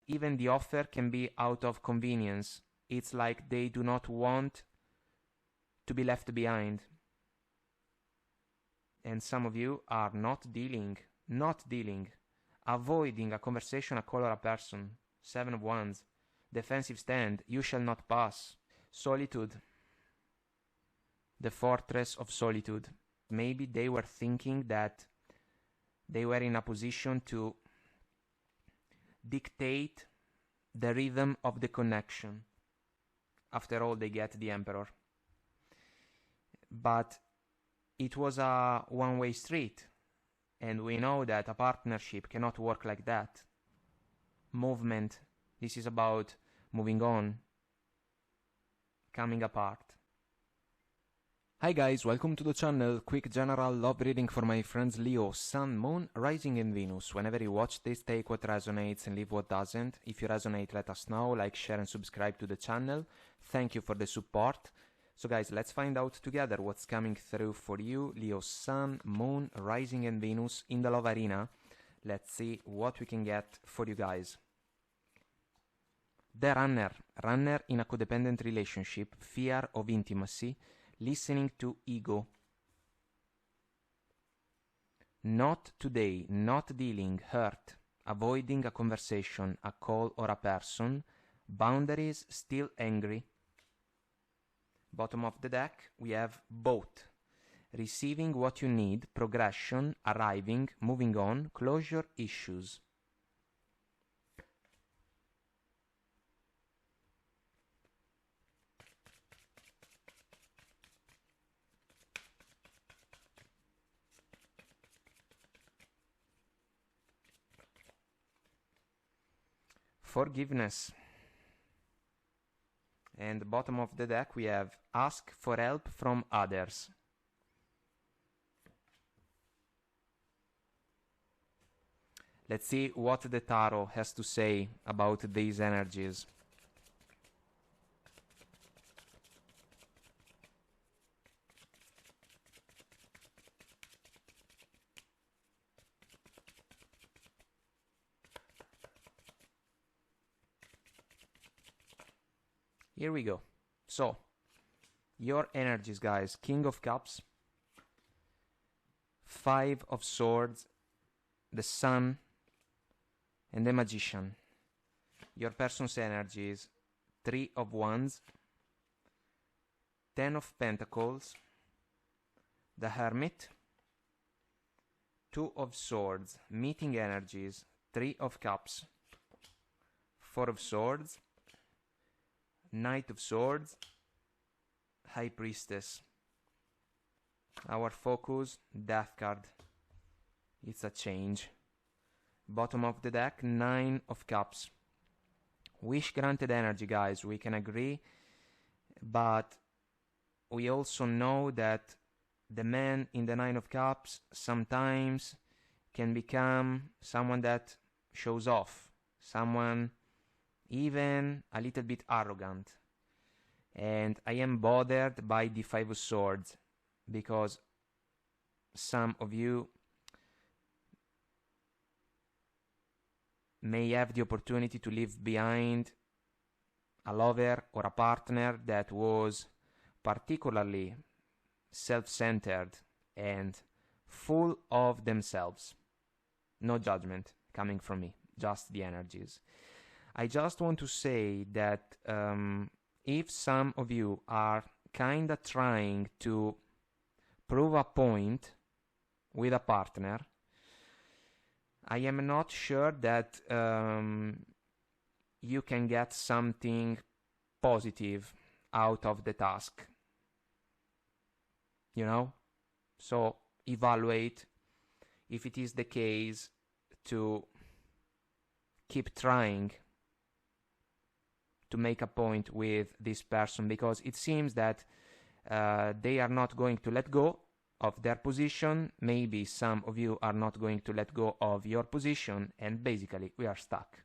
even the offer can be out of convenience. It's like they do not want to be left behind. And some of you are not dealing, avoiding a conversation, a call, or a person. 7 of Wands. Defensive stand, you shall not pass. Solitude. The fortress of solitude. Maybe they were thinking that they were in a position to dictate the rhythm of the connection. After all, they get the Emperor. But it was a one-way street, and we know that a partnership cannot work like that. Movement. This is about moving on, coming apart. Hi guys, welcome to the channel. Quick general love reading for my friends Leo, Sun, Moon, Rising and Venus. Whenever you watch this, take what resonates and leave what doesn't. If you resonate, let us know, like, share and subscribe to the channel. Thank you for the support. So guys, let's find out together what's coming through for you, Leo, Sun, Moon, Rising and Venus in the love arena. Let's see what we can get for you guys. The runner in a codependent relationship, fear of intimacy, listening to ego. Not today, not dealing, hurt, avoiding a conversation, a call or a person, boundaries, still angry. Bottom of the deck, we have both. Receiving what you need, progression, arriving, moving on, closure, issues. Forgiveness. And bottom of the deck we have ask for help from others. Let's see what the tarot has to say about these energies. Here we go. So, your energies, guys. King of Cups, 5 of Swords, the Sun, and the Magician. Your person's energies, 3 of Wands, 10 of Pentacles, the Hermit, 2 of Swords, meeting energies, 3 of Cups, 4 of Swords, Knight of Swords, High Priestess. Our focus, Death card. It's a change. Bottom of the deck, 9 of Cups. Wish granted energy, guys. We can agree. But we also know that the man in the 9 of Cups sometimes can become someone that shows off. Someone even a little bit arrogant. And I am bothered by the 5 of Swords, because some of you may have the opportunity to leave behind a lover or a partner that was particularly self-centered and full of themselves. No judgment coming from me, just the energies. I just want to say that if some of you are kinda trying to prove a point with a partner, I am not sure that you can get something positive out of the task. You know? So evaluate if it is the case to keep trying to make a point with this person, because it seems that they are not going to let go of their position. Maybe some of you are not going to let go of your position, and basically we are stuck.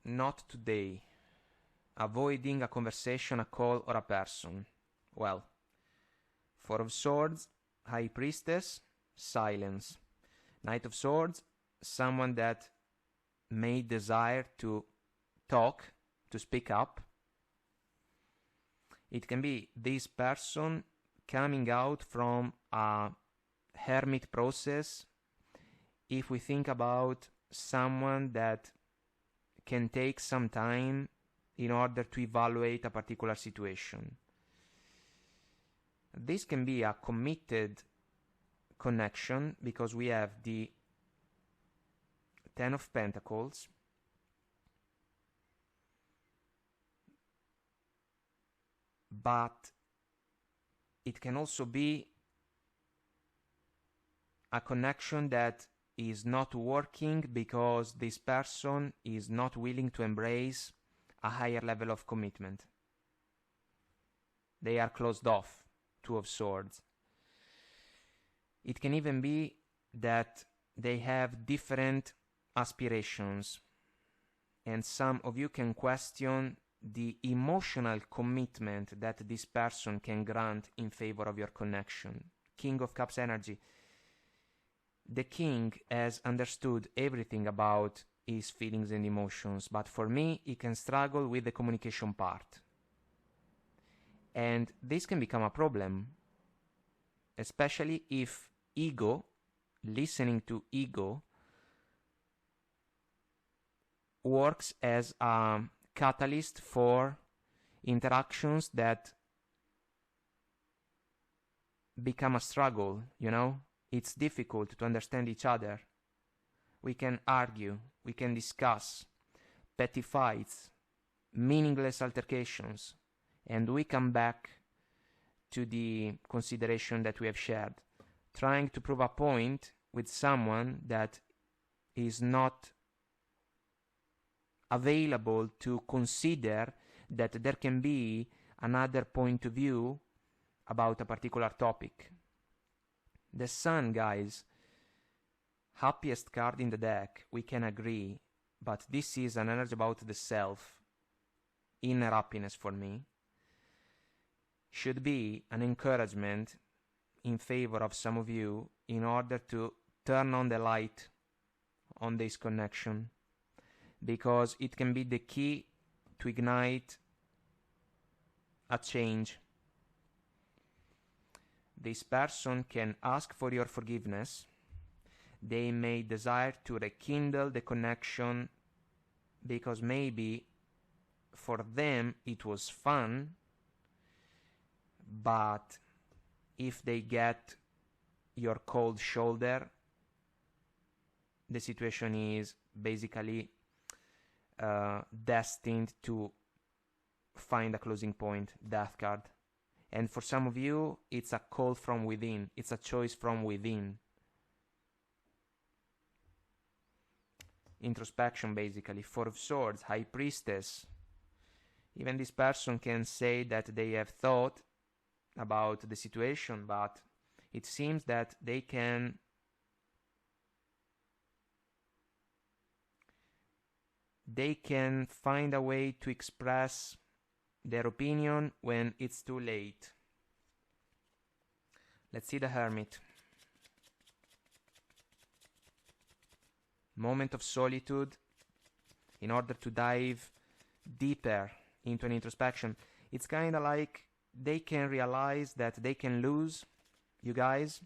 Not today. Avoiding a conversation, a call, or a person. Well, 4 of Swords, High Priestess, silence. Knight of Swords, someone that may desire to talk, to speak up. It can be this person coming out from a hermit process. If we think about someone that can take some time in order to evaluate a particular situation. This can be a committed connection because we have the Ten of Pentacles, but it can also be a connection that is not working because this person is not willing to embrace a higher level of commitment. They are closed off. Two of Swords. It can even be that they have different aspirations, and some of you can question the emotional commitment that this person can grant in favor of your connection. King of Cups energy. The king has understood everything about his feelings and emotions, but for me, he can struggle with the communication part. And this can become a problem, especially if ego, listening to ego, works as a catalyst for interactions that become a struggle, you know? It's difficult to understand each other. We can argue, we can discuss, petty fights, meaningless altercations, and we come back to the consideration that we have shared, trying to prove a point with someone that is not available to consider that there can be another point of view about a particular topic. The Sun, guys, happiest card in the deck, we can agree, but this is an energy about the self, inner happiness for me. Should be an encouragement in favor of some of you in order to turn on the light on this connection, because it can be the key to ignite a change. This person can ask for your forgiveness. They may desire to rekindle the connection because maybe for them it was fun, but if they get your cold shoulder, the situation is basically destined to find a closing point. Death card. And for some of you, it's a call from within. It's a choice from within. Introspection, basically. Four of Swords, High Priestess. Even this person can say that they have thought about the situation, but it seems that they can find a way to express their opinion when it's too late. Let's see the Hermit. Moment of solitude in order to dive deeper into an introspection. It's kind of like they can realize that they can lose you guys,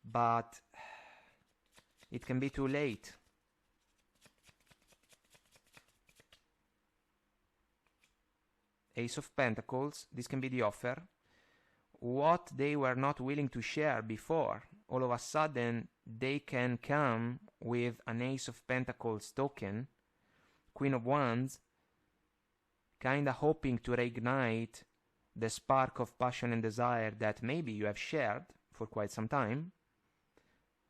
but it can be too late. Ace of Pentacles, this can be the offer. What they were not willing to share before, all of a sudden they can come with an Ace of Pentacles token, Queen of Wands, kinda hoping to reignite the spark of passion and desire that maybe you have shared for quite some time.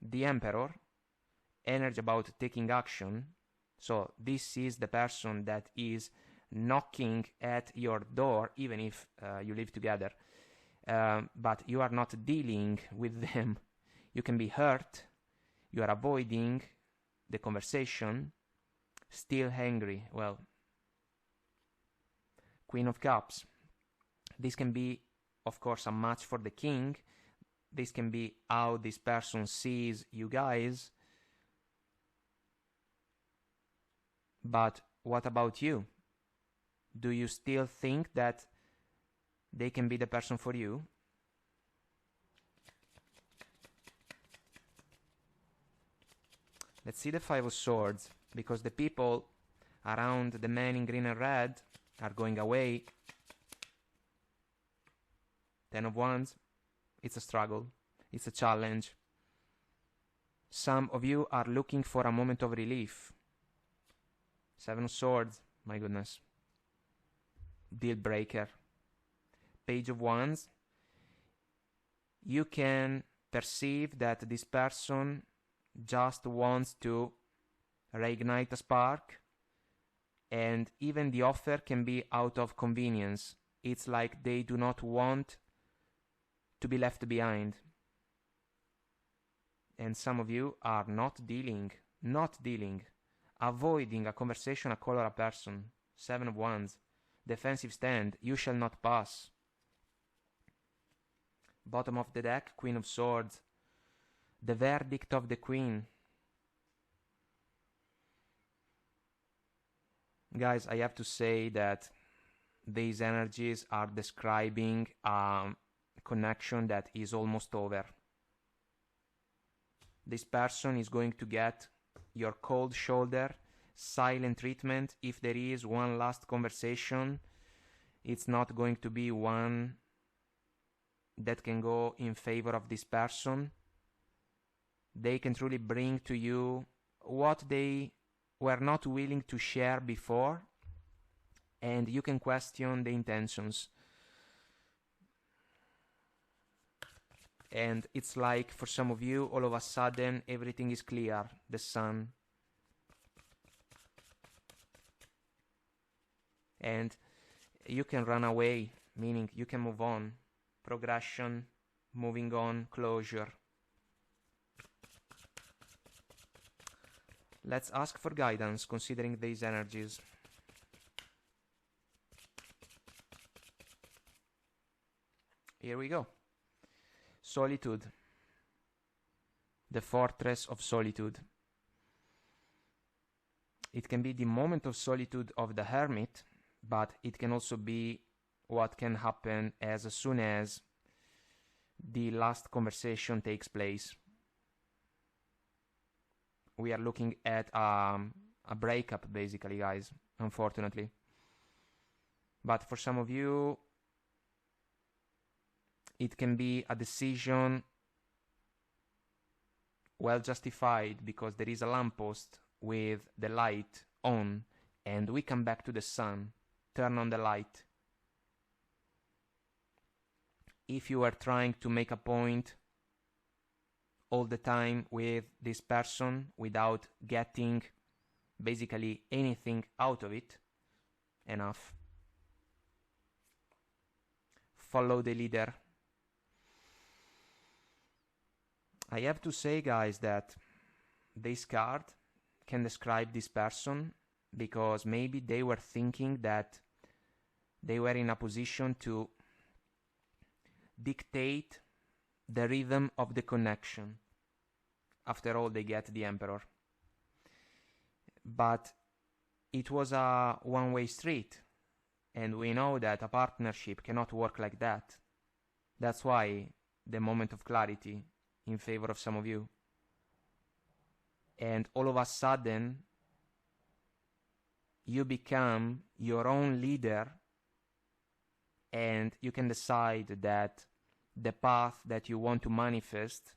The Emperor, energy about taking action. So this is the person that is knocking at your door, even if you live together, but you are not dealing with them. You can be hurt, you are avoiding the conversation, still angry. Well, Queen of Cups. This can be, of course, a match for the king. this can be how this person sees you guys. But what about you? Do you still think that they can be the person for you? Let's see the Five of Swords, because the people around the man in green and red are going away. Ten of Wands. It's a struggle. It's a challenge. Some of you are looking for a moment of relief. Seven of Swords. My goodness. Deal breaker. Page of Wands. You can perceive that this person just wants to reignite a spark, and even the offer can be out of convenience. It's like they do not want to be left behind. And some of you are not dealing, avoiding a conversation, a call, or a person. Seven of Wands. Defensive stand. You shall not pass. Bottom of the deck, Queen of Swords. The verdict of the Queen. Guys, I have to say that these energies are describing a connection that is almost over. This person is going to get your cold shoulder, silent treatment. If there is one last conversation, it's not going to be one that can go in favor of this person. They can truly bring to you what they were not willing to share before, and you can question the intentions. And it's like, for some of you, all of a sudden, everything is clear. The Sun. And you can run away, meaning you can move on. Progression, moving on, closure. Let's ask for guidance, considering these energies. Here we go. Solitude. The fortress of solitude. It can be the moment of solitude of the hermit, but it can also be what can happen as soon as the last conversation takes place. We are looking at a breakup, basically, guys, unfortunately. But for some of you, it can be a decision well justified, because there is a lamppost with the light on, and we come back to the sun, turn on the light. If you are trying to make a point all the time with this person without getting basically anything out of it, enough. Follow the leader. I have to say, guys, that this card can describe this person, because maybe they were thinking that they were in a position to dictate the rhythm of the connection. After all, they get the Emperor. But it was a one-way street, and we know that a partnership cannot work like that. That's why the moment of clarity in favor of some of you. And all of a sudden, you become your own leader, and you can decide that the path that you want to manifest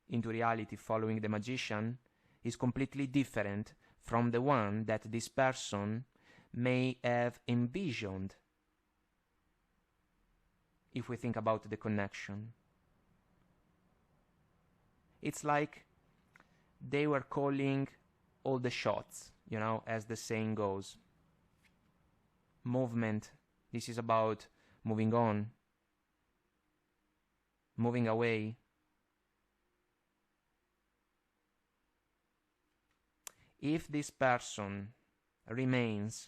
into reality following the Magician is completely different from the one that this person may have envisioned, if we think about the connection. It's like they were calling all the shots, you know, as the saying goes. Movement. This is about moving on, moving away. If this person remains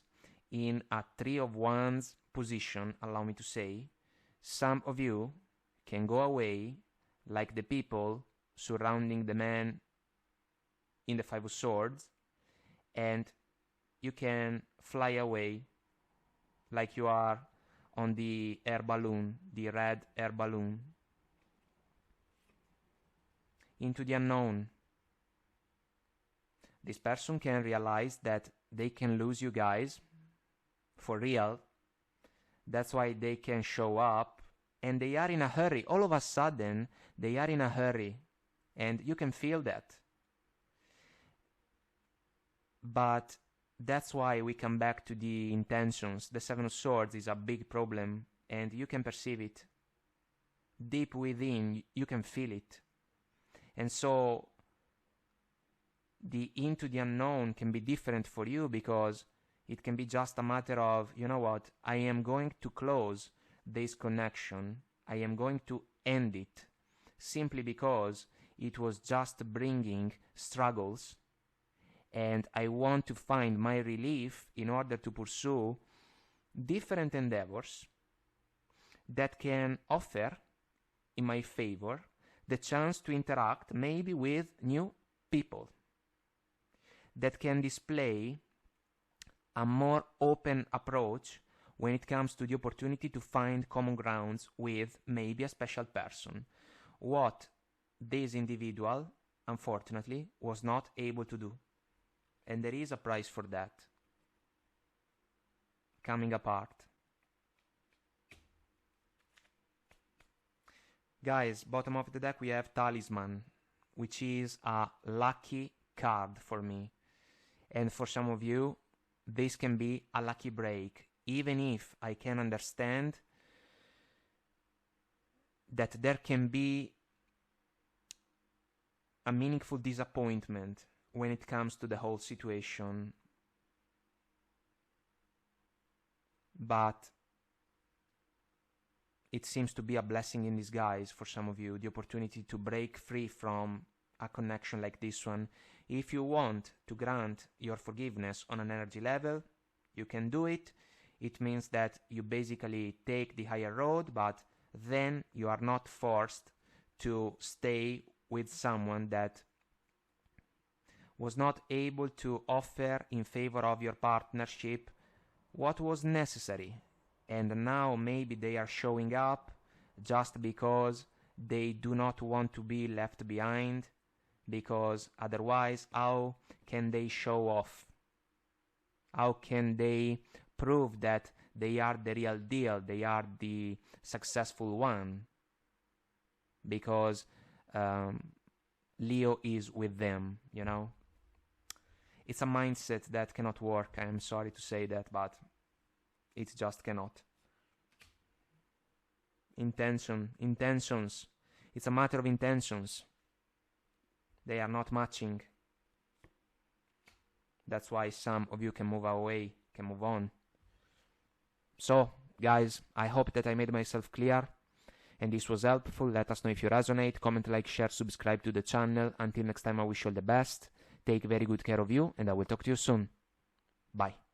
in a Three of Wands position, allow me to say, some of you can go away, like the people surrounding the man in the Five of Swords, and you can fly away like you are on the air balloon, the red air balloon, into the unknown. This person can realize that they can lose you guys for real. That's why they can show up, and they are in a hurry. All of a sudden, they are in a hurry, and you can feel that. But that's why we come back to the intentions. The Seven of Swords is a big problem, and you can perceive it. Deep within, you can feel it. And so, the into the unknown can be different for you, because it can be just a matter of, you know what, I am going to close this connection. I am going to end it, simply because it was just bringing struggles, and I want to find my relief in order to pursue different endeavors that can offer, in my favor, the chance to interact maybe with new people, that can display a more open approach when it comes to the opportunity to find common grounds with maybe a special person, what this individual, unfortunately, was not able to do. And there is a price for that. Coming apart. Guys, bottom of the deck we have Talisman, which is a lucky card for me. And for some of you, this can be a lucky break, even if I can understand that there can be a meaningful disappointment when it comes to the whole situation. But it seems to be a blessing in disguise for some of you, the opportunity to break free from a connection like this one. If you want to grant your forgiveness on an energy level, you can do it. It means that you basically take the higher road, but then you are not forced to stay with someone that was not able to offer in favor of your partnership what was necessary. And now maybe they are showing up just because they do not want to be left behind, because otherwise how can they show off? How can they prove that they are the real deal, they are the successful one? Because Leo is with them, you know? It's a mindset that cannot work. I'm sorry to say that, but it just cannot. Intentions. It's a matter of intentions. They are not matching. That's why some of you can move away, can move on. So, guys, I hope that I made myself clear and this was helpful. Let us know if you resonate. Comment, like, share, subscribe to the channel. Until next time, I wish you all the best. Take very good care of you, and I will talk to you soon. Bye.